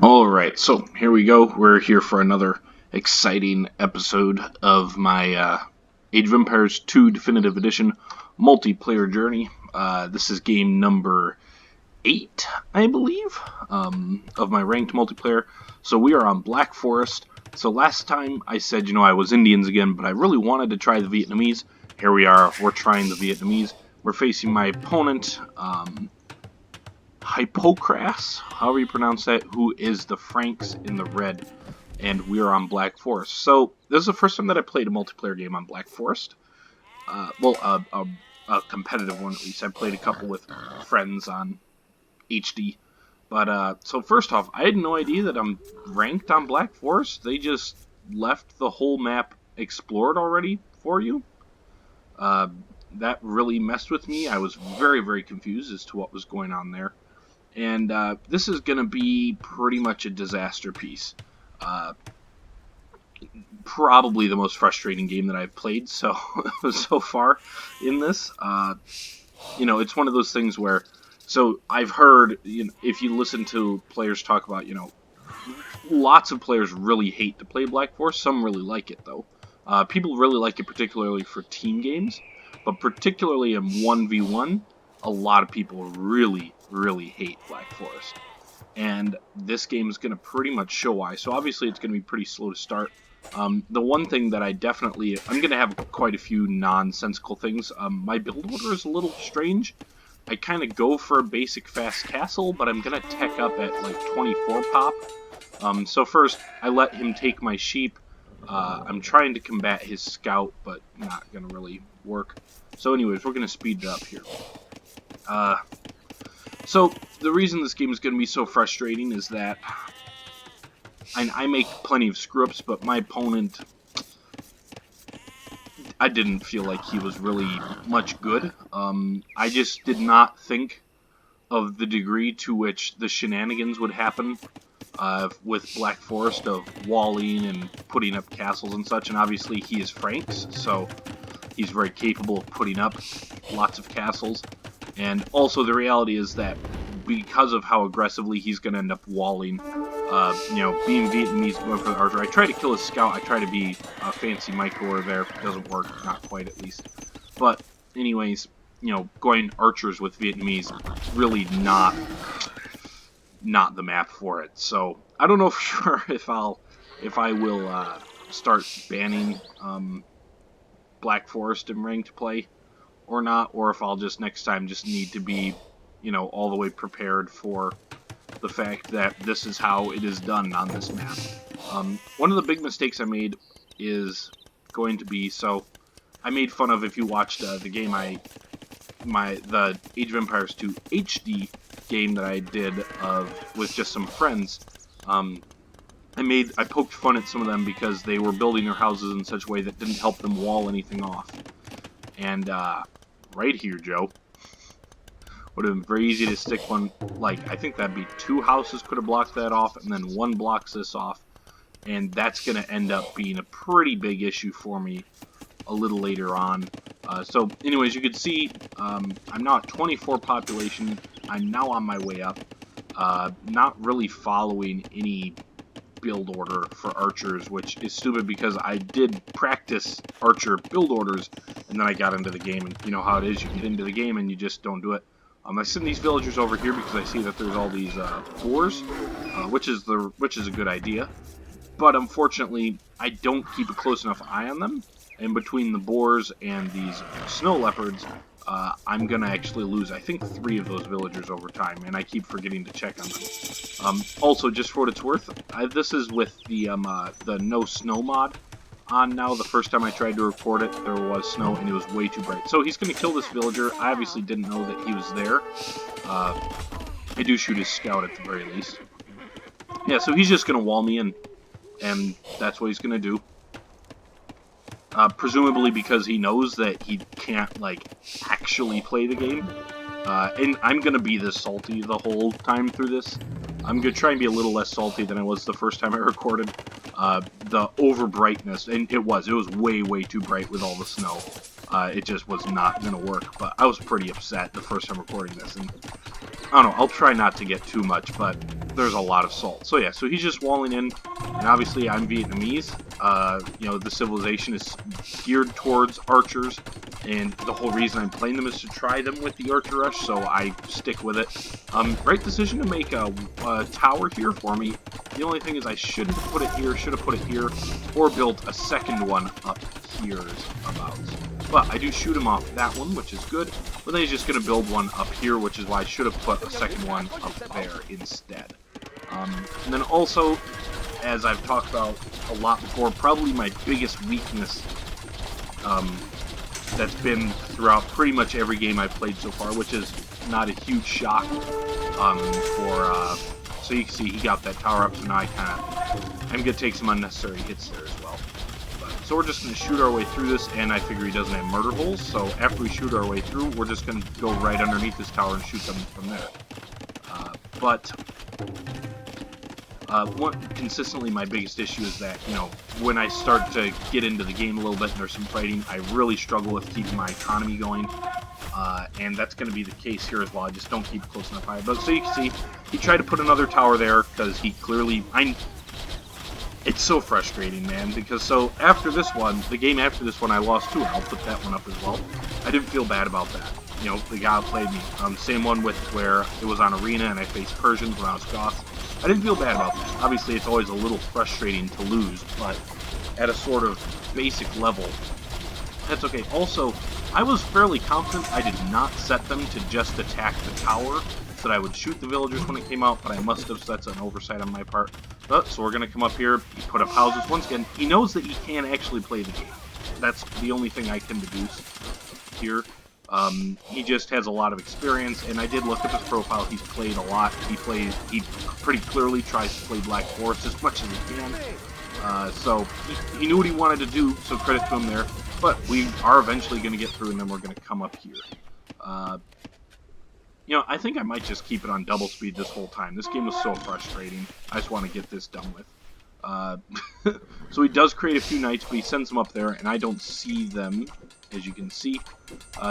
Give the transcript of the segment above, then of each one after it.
Alright, so here we go. We're here for another exciting episode of my Age of Empires 2 Definitive Edition multiplayer journey. This is game number 8, I believe, of my ranked multiplayer. So we are on Black Forest. So last time I said, I was Indians again, but I really wanted to try the Vietnamese. Here we are, we're trying the Vietnamese. We're facing my opponent, Hippocras, however you pronounce that, who is the Franks in the red, and we're on Black Forest. So this is the first time that I played a multiplayer game on Black Forest. A competitive one at least. I played a couple with friends on HD. But so first off, I had no idea that I'm ranked on Black Forest. They just left the whole map explored already for you. That really messed with me. I was very, very confused as to what was going on there. And this is going to be pretty much a disaster piece. Probably the most frustrating game that I've played so far in this. It's one of those things where, so I've heard, if you listen to players talk about, lots of players really hate to play Black Forest. Some really like it, though. People really like it particularly for team games, but particularly in 1v1, a lot of people really hate Black Forest. And this game is going to pretty much show why. So obviously it's going to be pretty slow to start. The one thing that I'm going to have quite a few nonsensical things. My build order is a little strange. I kind of go for a basic fast castle, but I'm going to tech up at like 24 pop. So first, I let him take my sheep. I'm trying to combat his scout, but not going to really work. So anyways, we're going to speed it up here. So the reason this game is going to be so frustrating is that I make plenty of screw-ups, but my opponent, I didn't feel like he was really much good. I just did not think of the degree to which the shenanigans would happen with Black Forest of walling and putting up castles and such, and obviously he is Franks, so he's very capable of putting up lots of castles. And also the reality is that because of how aggressively he's going to end up walling, being Vietnamese, going for the archer. I try to kill his scout. I try to be a fancy micro there. It doesn't work, not quite at least. But anyways, going archers with Vietnamese, really not the map for it. So I don't know for sure if I will start banning Black Forest in ranked play or not, or if I'll just next time just need to be, all the way prepared for the fact that this is how it is done on this map. One of the big mistakes I made is going to be, so I made fun of, if you watched the game the Age of Empires 2 HD game that I did with just some friends. I poked fun at some of them because they were building their houses in such a way that didn't help them wall anything off. And right here, Joe, would have been very easy to stick one, like, I think that'd be 2 houses could have blocked that off, and then 1 blocks this off, and that's going to end up being a pretty big issue for me a little later on. So anyways, you can see I'm now at 24 population. I'm now on my way up. Not really following any build order for archers, which is stupid because I did practice archer build orders, and then I got into the game, and you know how it is, you get into the game and you just don't do it. I send these villagers over here because I see that there's all these boars, which is a good idea, but unfortunately I don't keep a close enough eye on them, and between the boars and these snow leopards, I'm gonna actually lose, I think, 3 of those villagers over time, and I keep forgetting to check on them. Also, just for what it's worth, this is with the no snow mod on now. The first time I tried to record it, there was snow, and it was way too bright. So he's gonna kill this villager. I obviously didn't know that he was there. I do shoot his scout at the very least. Yeah, so he's just gonna wall me in, and that's what he's gonna do. Presumably because he knows that he can't, like, actually play the game. And I'm going to be this salty the whole time through this. I'm going to try and be a little less salty than I was the first time I recorded. The over brightness, and it was way too bright with all the snow. It just was not going to work, but I was pretty upset the first time recording this. And I don't know, I'll try not to get too much, but there's a lot of salt. So yeah, so he's just walling in, and obviously I'm Vietnamese. You know, the civilization is geared towards archers, and the whole reason I'm playing them is to try them with the archer rush, so I stick with it. Right decision to make a tower here for me. The only thing is I shouldn't have put it here, should have put it here, or built a second one up here about. But I do shoot him off that one, which is good. But then he's just going to build one up here, which is why I should have put a second one up there instead. And then also, as I've talked about a lot before, probably my biggest weakness that's been throughout pretty much every game I've played so far, which is not a huge shock so you can see he got that tower up, so now I'm going to take some unnecessary hits there as well. So we're just going to shoot our way through this, and I figure he doesn't have murder holes, so after we shoot our way through, we're just going to go right underneath this tower and shoot them from there. Consistently my biggest issue is that, you know, when I start to get into the game a little bit and there's some fighting, I really struggle with keeping my economy going. And that's going to be the case here as well. I just don't keep it close enough high. But so you can see, he tried to put another tower there because he clearly... It's so frustrating, man, because so after this one, the game after this one, I lost 2, and I'll put that one up as well. I didn't feel bad about that. You know, the guy played me. Same one with where it was on Arena and I faced Persians when I was Goth. I didn't feel bad about that. Obviously, it's always a little frustrating to lose, but at a sort of basic level, that's okay. Also, I was fairly confident I did not set them to just attack the tower, so that I would shoot the villagers when it came out, but I must have. So that's an oversight on my part. So we're going to come up here, put up houses. Once again, he knows that he can actually play the game. That's the only thing I can deduce here. He just has a lot of experience, and I did look at his profile. He's played a lot. He pretty clearly tries to play Black Forest as much as he can. So he knew what he wanted to do, so credit to him there. But we are eventually going to get through, and then we're going to come up here. You know, I think I might just keep it on double speed this whole time. This game was so frustrating. I just want to get this done with. So he does create a few knights, but he sends them up there, and I don't see them, as you can see.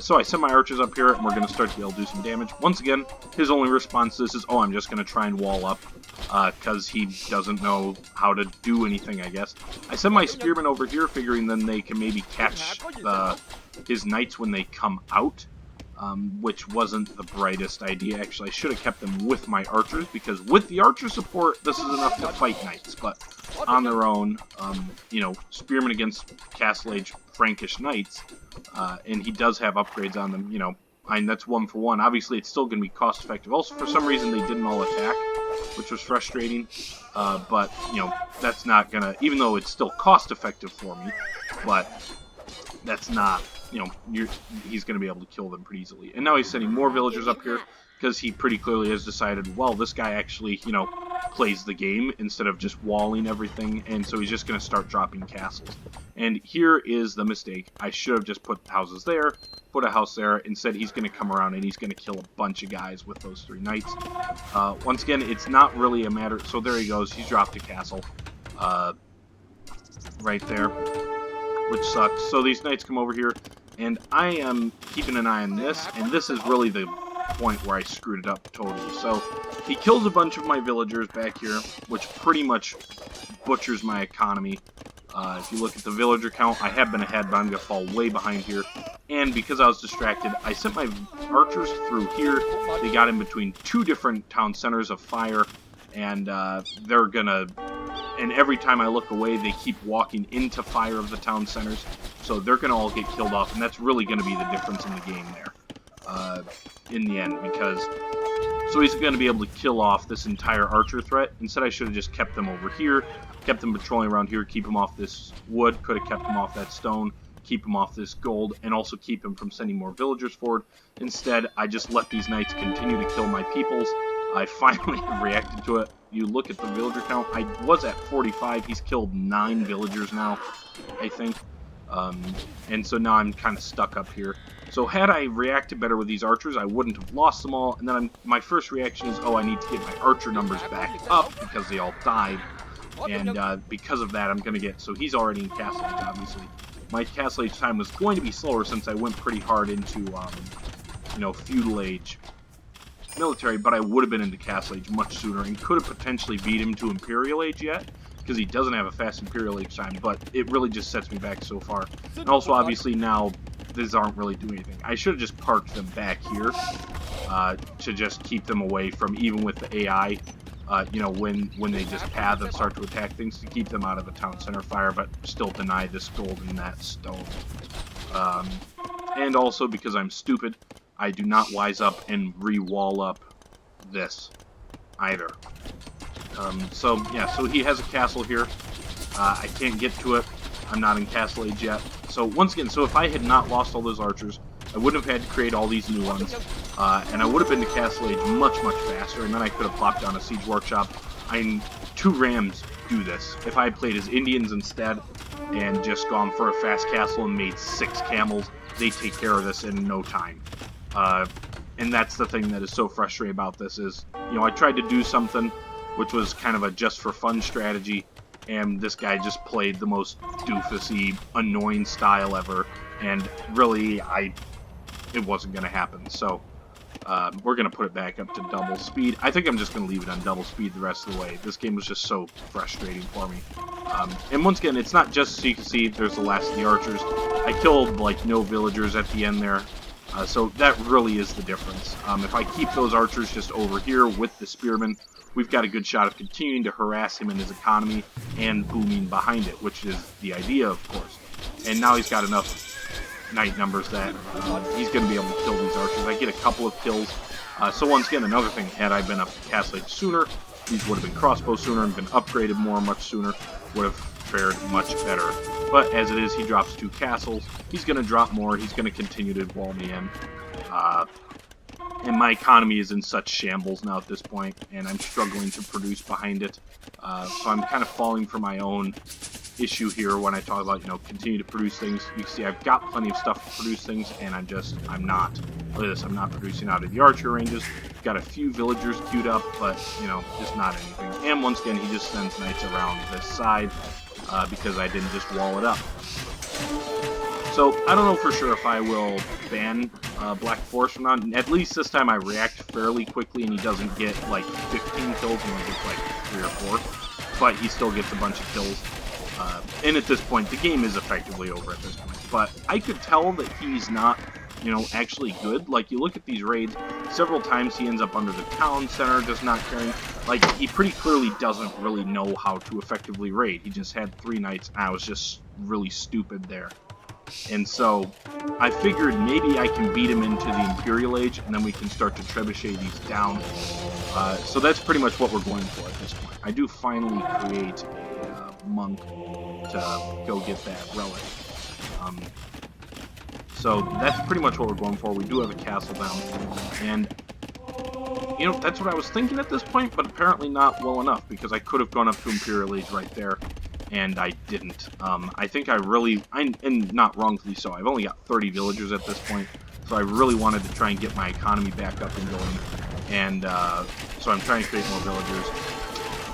So I send my archers up here, and we're going to start to be able to do some damage. Once again, his only response to this is, oh, I'm just going to try and wall up, because he doesn't know how to do anything, I guess. I send my spearmen over here, figuring then they can maybe catch his knights when they come out. Which wasn't the brightest idea. Actually, I should have kept them with my archers, because with the archer support, this is enough to fight knights, but on their own, you know, spearmen against Castle Age Frankish knights, and he does have upgrades on them, you know, that's 1 for 1. Obviously, it's still going to be cost effective. Also, for some reason, they didn't all attack, which was frustrating, but, you know, that's not going to, even though it's still cost effective for me, but that's not... You know, he's going to be able to kill them pretty easily. And now he's sending more villagers up here because he pretty clearly has decided, well, this guy actually, you know, plays the game instead of just walling everything. And so he's just going to start dropping castles. And here is the mistake. I should have just put houses there, put a house there. Instead, he's going to come around and he's going to kill a bunch of guys with those 3 knights. Once again, it's not really a matter. So there he goes. He's dropped a castle right there, which sucks. So these knights come over here. And I am keeping an eye on this, and this is really the point where I screwed it up totally. So, he kills a bunch of my villagers back here, which pretty much butchers my economy. If you look at the villager count, I have been ahead, but I'm going to fall way behind here. And because I was distracted, I sent my archers through here. They got in between 2 different town centers of fire, and they're going to... And every time I look away, they keep walking into fire of the town centers. So they're going to all get killed off, and that's really going to be the difference in the game there. In the end, because... So he's going to be able to kill off this entire archer threat. Instead, I should have just kept them over here, kept them patrolling around here, keep them off this wood, could have kept them off that stone, keep them off this gold, and also keep them from sending more villagers forward. Instead, I just let these knights continue to kill my peoples. I finally reacted to it. You look at the villager count, I was at 45, he's killed 9 villagers now, I think. And so now I'm kind of stuck up here. So had I reacted better with these archers, I wouldn't have lost them all. And then my first reaction is, oh, I need to get my archer numbers back up because they all died. And because of that, I'm going to get... So he's already in Castle Age, obviously. My Castle Age time was going to be slower since I went pretty hard into, you know, Feudal Age. military, but I would have been into Castle Age much sooner and could have potentially beat him to Imperial Age yet, because he doesn't have a fast Imperial Age time, but it really just sets me back so far. And also, obviously, now, these aren't really doing anything. I should have just parked them back here to just keep them away from, even with the AI, you know, when they just path and start to attack things, to keep them out of the town center fire, but still deny this gold and that stone. And also, because I'm stupid, I do not wise up and re-wall up this either. So, yeah, so he has a castle here. I can't get to it. I'm not in Castle Age yet. So, once again, so if I had not lost all those archers, I wouldn't have had to create all these new ones. And I would have been to Castle Age much, much faster, and then I could have plopped down a Siege Workshop. 2 Rams do this. If I had played as Indians instead, and just gone for a fast castle and made 6 camels, they take care of this in no time. And that's the thing that is so frustrating about this is, you know, I tried to do something which was kind of a just for fun strategy, and this guy just played the most doofusy, annoying style ever, and really, it wasn't going to happen. So, we're going to put it back up to double speed. I think I'm just going to leave it on double speed the rest of the way. This game was just so frustrating for me. And once again, it's not just, so you can see, there's the last of the archers. I killed, like, no villagers at the end there. So that really is the difference. If I keep those archers just over here with the spearmen, we've got a good shot of continuing to harass him in his economy and booming behind it, which is the idea, of course. And now he's got enough knight numbers that he's going to be able to kill these archers. I get a couple of kills. So once again, another thing, had I been up to Castle Age sooner, these would have been crossbow sooner and been upgraded much sooner, would have fared much better. But as it is, he drops 2 castles. He's going to drop more. He's going to continue to wall me in. And my economy is in such shambles now at this point, and I'm struggling to produce behind it. So I'm kind of falling for my own issue here when I talk about, you know, continue to produce things. You can see I've got plenty of stuff to produce things, and I'm not. Look at this, I'm not producing out of the archer ranges. Got a few villagers queued up, but, you know, just not anything. And once again, he just sends knights around this side, because I didn't just wall it up. So, I don't know for sure if I will ban Black Forest from now. At least this time I react fairly quickly and he doesn't get like 15 kills, he only gets like 3 or 4. But he still gets a bunch of kills. And at this point, the game is effectively over at this point. But I could tell that he's not, you know, actually good. Like, you look at these raids, several times he ends up under the town center, just not caring. Like, he pretty clearly doesn't really know how to effectively raid. He just had 3 knights, and I was just really stupid there. And so, I figured maybe I can beat him into the Imperial Age, and then we can start to trebuchet these down. So that's pretty much what we're going for at this point. I do finally create a monk to go get that relic. So that's pretty much what we're going for. We do have a castle down, and you know, that's what I was thinking at this point, but apparently not well enough, because I could have gone up to Imperial Age right there, and I didn't. I think and not wrongfully so, I've only got 30 villagers at this point, so I really wanted to try and get my economy back up and going, and so I'm trying to create more villagers.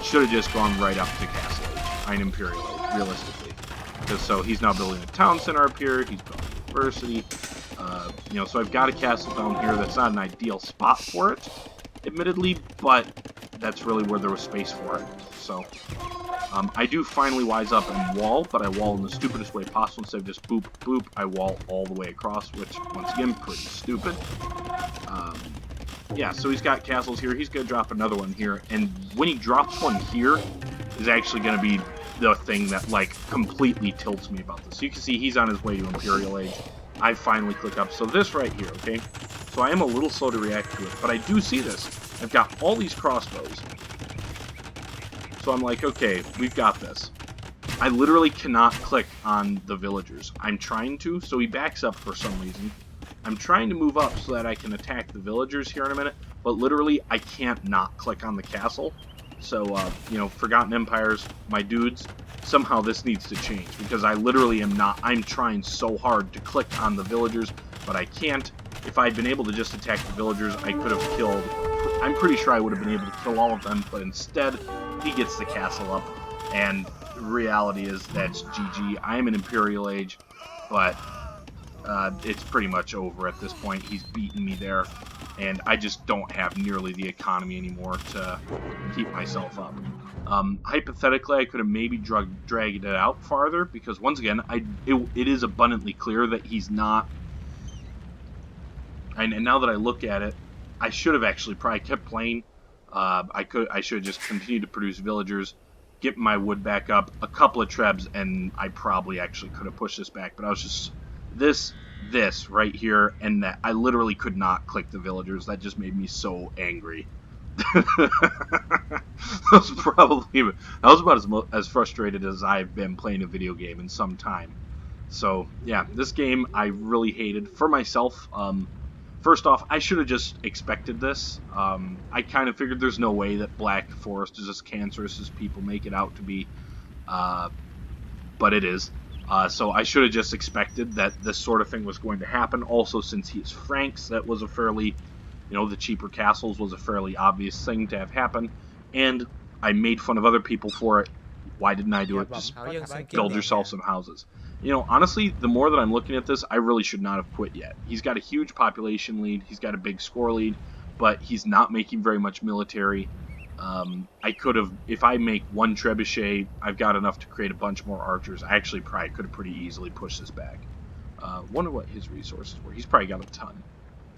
Should have just gone right up to Castle Age, Imperial Age, realistically. Because so he's now building a town center up here, he's building a university, you know, so I've got a castle down here. That's not an ideal spot for it, admittedly, but that's really where there was space for it. So, I do finally wise up and wall, but I wall in the stupidest way possible. Instead of just boop, boop, I wall all the way across, which, once again, pretty stupid. Yeah, so he's got castles here. He's going to drop another one here, and when he drops one here, is actually going to be the thing that, like, completely tilts me about this. So you can see he's on his way to Imperial Age. I finally click up. So this right here, okay? So I am a little slow to react to it, but I do see this. I've got all these crossbows. So I'm like, okay, we've got this. I literally cannot click on the villagers. I'm trying to, so he backs up for some reason. I'm trying to move up so that I can attack the villagers here in a minute, but literally I can't not click on the castle. So, you know, Forgotten Empires, my dudes, somehow this needs to change, because I literally am not, I'm trying so hard to click on the villagers, but I can't. If I'd been able to just attack the villagers, I could have killed, I'm pretty sure I would have been able to kill all of them, but instead, he gets the castle up, and the reality is that's GG. I am in Imperial Age, but it's pretty much over at this point. He's beaten me there. and I just don't have nearly the economy anymore to keep myself up. Hypothetically, I could have maybe dragged it out farther, because once again, it is abundantly clear that he's not. And now that I look at it, I should have actually probably kept playing. I should have just continued to produce villagers, get my wood back up, a couple of trebs, and I probably actually could have pushed this back. But I was just this right here, and that I literally could not click the villagers. That just made me so angry. that was about as frustrated as I've been playing a video game in some time. So yeah, this game I really hated for myself. First off, I should have just expected this. I kind of figured there's no way that Black Forest is as cancerous as people make it out to be, uh, but it is. So I should have just expected that this sort of thing was going to happen. Also, since he is Franks, that was a fairly, the cheaper castles was a fairly obvious thing to have happen. And I made fun of other people for it. Why didn't I do it? Just build yourself some houses. Honestly, the more that I'm looking at this, I really should not have quit yet. He's got a huge population lead. He's got a big score lead, but he's not making very much military. I could have, if I make one trebuchet, I've got enough to create a bunch more archers. I actually probably could have pretty easily pushed this back. Wonder what his resources were. He's probably got a ton.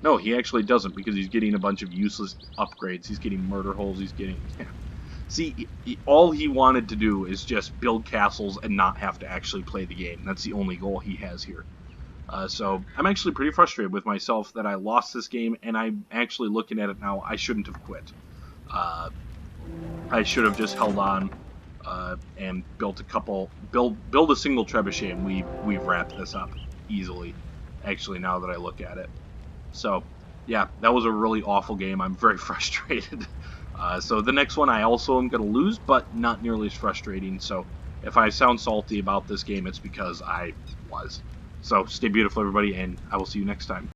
No, he actually doesn't, because he's getting a bunch of useless upgrades. He's getting murder holes. He's getting... See, all he wanted to do is just build castles and not have to actually play the game. That's the only goal he has here. So I'm actually pretty frustrated with myself that I lost this game, and I'm actually looking at it now. I shouldn't have quit. I should have just held on and built build a single trebuchet, and we've wrapped this up easily. Actually, now that I look at it. So, yeah, that was a really awful game. I'm very frustrated. So the next one I also am going to lose, but not nearly as frustrating. So if I sound salty about this game, it's because I was. So stay beautiful, everybody, and I will see you next time.